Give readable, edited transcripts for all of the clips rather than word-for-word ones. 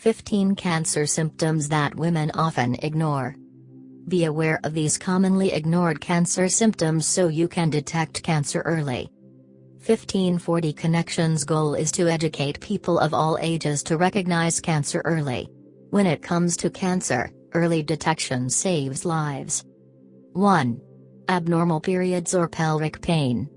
15 cancer symptoms that women often ignore. Be aware of these commonly ignored cancer symptoms so you can detect cancer early. 1540 Connections' goal is to educate people of all ages to recognize cancer early. When it comes to cancer, early detection saves lives. 1. Abnormal periods or pelvic pain.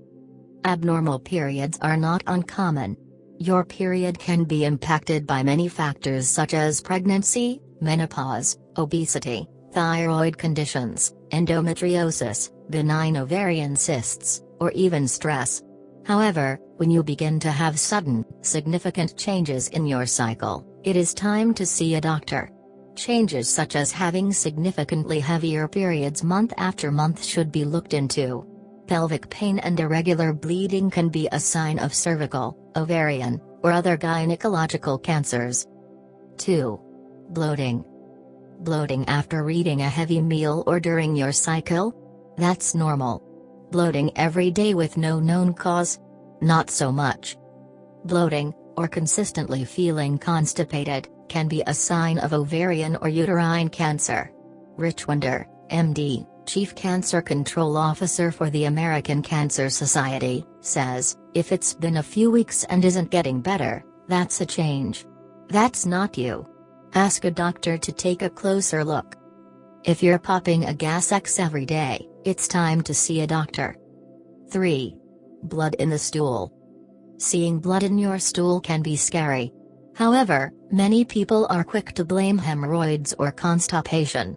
Abnormal periods are not uncommon. Your period can be impacted by many factors such as pregnancy, menopause, obesity, thyroid conditions, endometriosis, benign ovarian cysts, or even stress. However, when you begin to have sudden, significant changes in your cycle, it is time to see a doctor. Changes such as having significantly heavier periods month after month should be looked into. Pelvic pain and irregular bleeding can be a sign of cervical, ovarian, or other gynecological cancers. 2. Bloating. Bloating after eating a heavy meal or during your cycle? That's normal. Bloating every day with no known cause? Not so much. Bloating, or consistently feeling constipated, can be a sign of ovarian or uterine cancer. Rich Winder, MD, Chief Cancer Control Officer for the American Cancer Society, says, if it's been a few weeks and isn't getting better, that's a change. That's not you. Ask a doctor to take a closer look. If you're popping a gas X every day, it's time to see a doctor. 3. Blood in the stool. Seeing blood in your stool can be scary. However, many people are quick to blame hemorrhoids or constipation.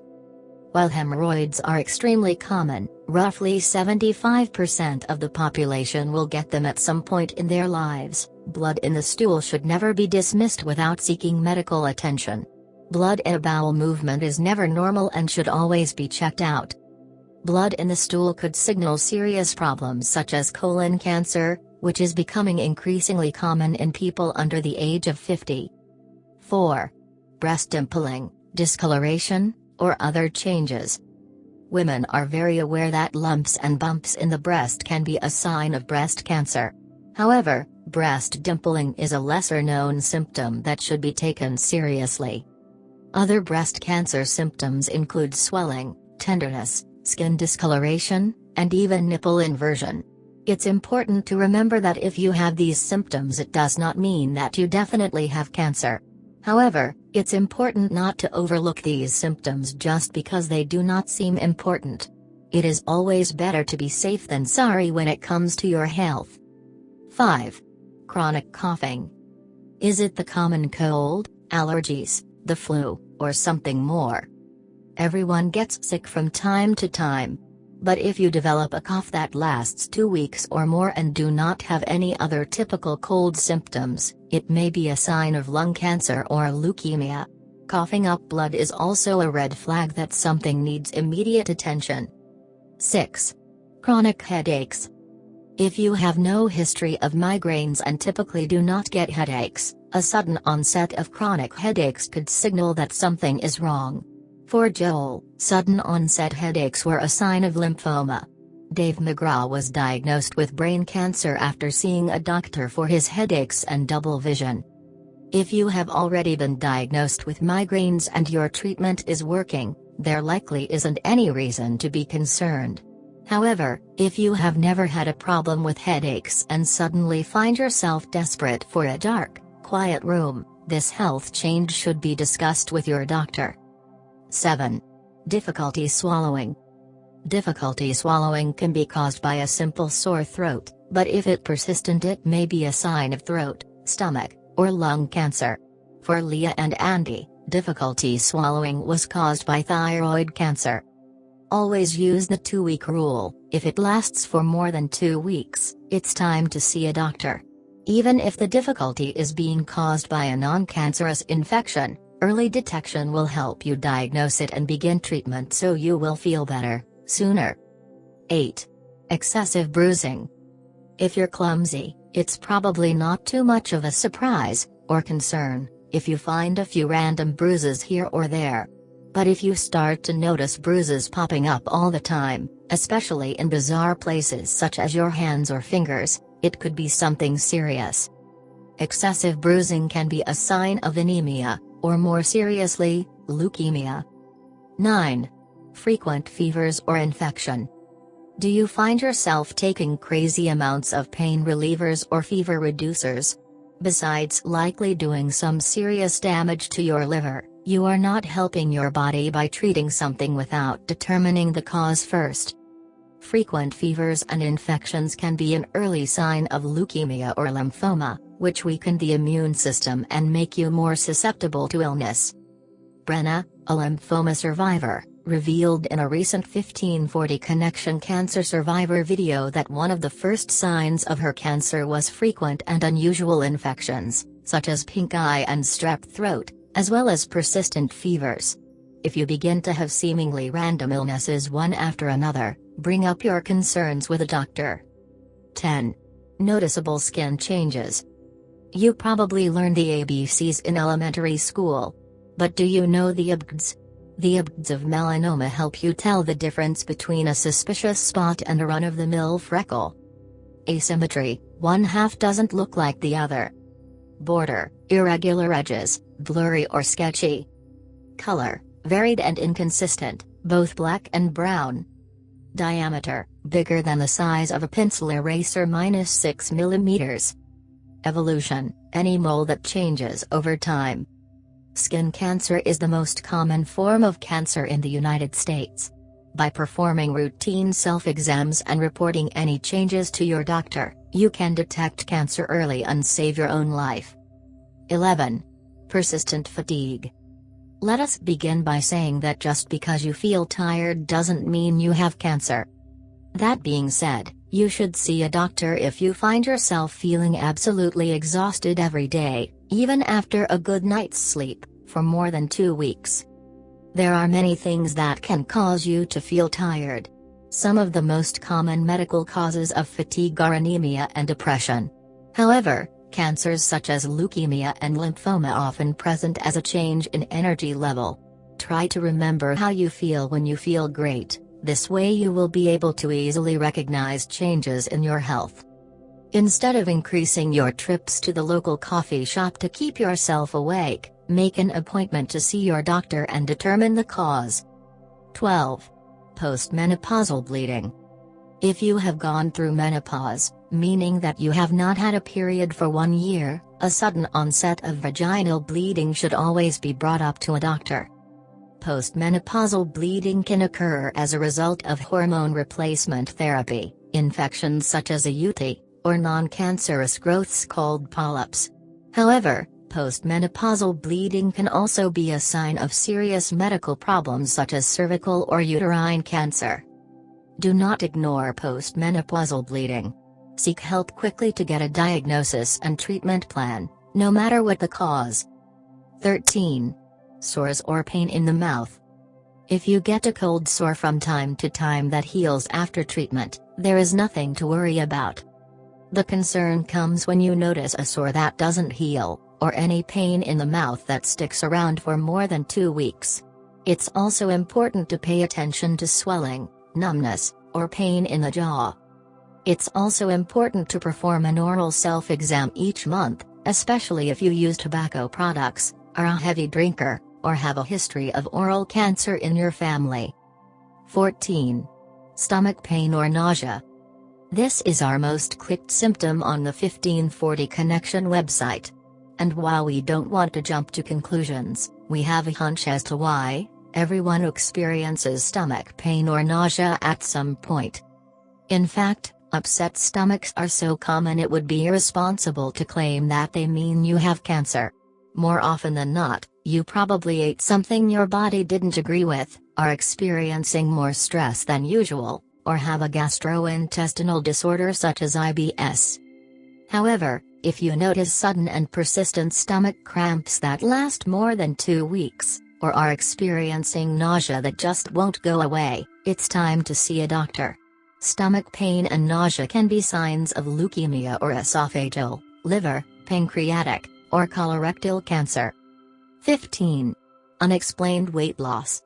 While hemorrhoids are extremely common, roughly 75% of the population will get them at some point in their lives. Blood in the stool should never be dismissed without seeking medical attention. Blood in a bowel movement is never normal and should always be checked out. Blood in the stool could signal serious problems such as colon cancer, which is becoming increasingly common in people under the age of 50. 4. Breast dimpling, discoloration, or other changes. Women are very aware that lumps and bumps in the breast can be a sign of breast cancer. However, breast dimpling is a lesser-known symptom that should be taken seriously. Other breast cancer symptoms include swelling, tenderness, skin discoloration, and even nipple inversion. It's important to remember that if you have these symptoms, it does not mean that you definitely have cancer. However, it's important not to overlook these symptoms just because they do not seem important. It is always better to be safe than sorry when it comes to your health. 5. Chronic coughing. Is it the common cold, allergies, the flu, or something more? Everyone gets sick from time to time. But if you develop a cough that lasts 2 weeks or more and do not have any other typical cold symptoms, it may be a sign of lung cancer or leukemia. Coughing up blood is also a red flag that something needs immediate attention. 6. Chronic headaches. If you have no history of migraines and typically do not get headaches, a sudden onset of chronic headaches could signal that something is wrong. For Joel, sudden onset headaches were a sign of lymphoma. Dave McGraw was diagnosed with brain cancer after seeing a doctor for his headaches and double vision. If you have already been diagnosed with migraines and your treatment is working, there likely isn't any reason to be concerned. However, if you have never had a problem with headaches and suddenly find yourself desperate for a dark, quiet room, this health change should be discussed with your doctor. 7. Difficulty swallowing. Difficulty swallowing can be caused by a simple sore throat, but if it's persistent it may be a sign of throat, stomach, or lung cancer. For Leah and Andy, difficulty swallowing was caused by thyroid cancer. Always use the 2-week rule. If it lasts for more than 2 weeks, it's time to see a doctor. Even if the difficulty is being caused by a non-cancerous infection, early detection will help you diagnose it and begin treatment so you will feel better, sooner. 8. Excessive bruising. If you're clumsy, it's probably not too much of a surprise, or concern, if you find a few random bruises here or there. But if you start to notice bruises popping up all the time, especially in bizarre places such as your hands or fingers, it could be something serious. Excessive bruising can be a sign of anemia, or more seriously, leukemia. 9. Frequent fevers or infection. Do you find yourself taking crazy amounts of pain relievers or fever reducers? Besides likely doing some serious damage to your liver, you are not helping your body by treating something without determining the cause first. Frequent fevers and infections can be an early sign of leukemia or lymphoma, which weaken the immune system and make you more susceptible to illness. Brenna, a lymphoma survivor, revealed in a recent 1540 Connection cancer survivor video that one of the first signs of her cancer was frequent and unusual infections, such as pink eye and strep throat, as well as persistent fevers. If you begin to have seemingly random illnesses one after another, bring up your concerns with a doctor. 10. Noticeable skin changes. You probably learned the ABCs in elementary school. But do you know the ABCs? The ABCs of melanoma help you tell the difference between a suspicious spot and a run-of-the-mill freckle. Asymmetry, one half doesn't look like the other. Border, irregular edges, blurry or sketchy. Color, varied and inconsistent, both black and brown. Diameter, bigger than the size of a pencil eraser -6 mm. Evolution, any mole that changes over time. Skin cancer is the most common form of cancer in the United States. By performing routine self-exams and reporting any changes to your doctor, you can detect cancer early and save your own life. 11. Persistent fatigue. Let us begin by saying that just because you feel tired doesn't mean you have cancer. That being said, you should see a doctor if you find yourself feeling absolutely exhausted every day, even after a good night's sleep, for more than 2 weeks. There are many things that can cause you to feel tired. Some of the most common medical causes of fatigue are anemia and depression. However, cancers such as leukemia and lymphoma often present as a change in energy level. Try to remember how you feel when you feel great. This way you will be able to easily recognize changes in your health. Instead of increasing your trips to the local coffee shop to keep yourself awake, make an appointment to see your doctor and determine the cause. 12. Postmenopausal bleeding. If you have gone through menopause, meaning that you have not had a period for 1 year, a sudden onset of vaginal bleeding should always be brought up to a doctor. Postmenopausal bleeding can occur as a result of hormone replacement therapy, infections such as a UTI, or non-cancerous growths called polyps. However, postmenopausal bleeding can also be a sign of serious medical problems such as cervical or uterine cancer. Do not ignore postmenopausal bleeding. Seek help quickly to get a diagnosis and treatment plan, no matter what the cause. 13. Sores or pain in the mouth. If you get a cold sore from time to time that heals after treatment, there is nothing to worry about. The concern comes when you notice a sore that doesn't heal, or any pain in the mouth that sticks around for more than 2 weeks. It's also important to pay attention to swelling, numbness, or pain in the jaw. It's also important to perform an oral self-exam each month, especially if you use tobacco products, are a heavy drinker, or have a history of oral cancer in your family. 14. Stomach pain or nausea. This is our most clicked symptom on the 1540 Connection website. And while we don't want to jump to conclusions, we have a hunch as to why. Everyone experiences stomach pain or nausea at some point. In fact, upset stomachs are so common it would be irresponsible to claim that they mean you have cancer. More often than not, you probably ate something your body didn't agree with, are experiencing more stress than usual, or have a gastrointestinal disorder such as IBS. However, if you notice sudden and persistent stomach cramps that last more than 2 weeks, or are experiencing nausea that just won't go away, it's time to see a doctor. Stomach pain and nausea can be signs of leukemia or esophageal, liver, pancreatic, or colorectal cancer. 15. Unexplained weight loss.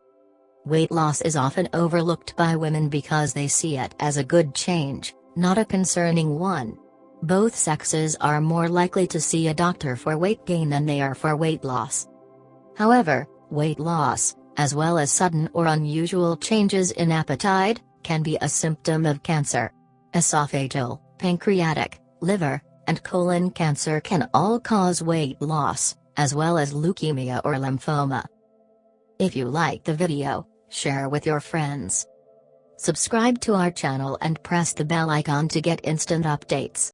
Weight loss is often overlooked by women because they see it as a good change, not a concerning one. Both sexes are more likely to see a doctor for weight gain than they are for weight loss. However, weight loss, as well as sudden or unusual changes in appetite, can be a symptom of cancer. Esophageal, pancreatic, liver, and colon cancer can all cause weight loss, as well as leukemia or lymphoma. If you like the video, share with your friends. Subscribe to our channel and press the bell icon to get instant updates.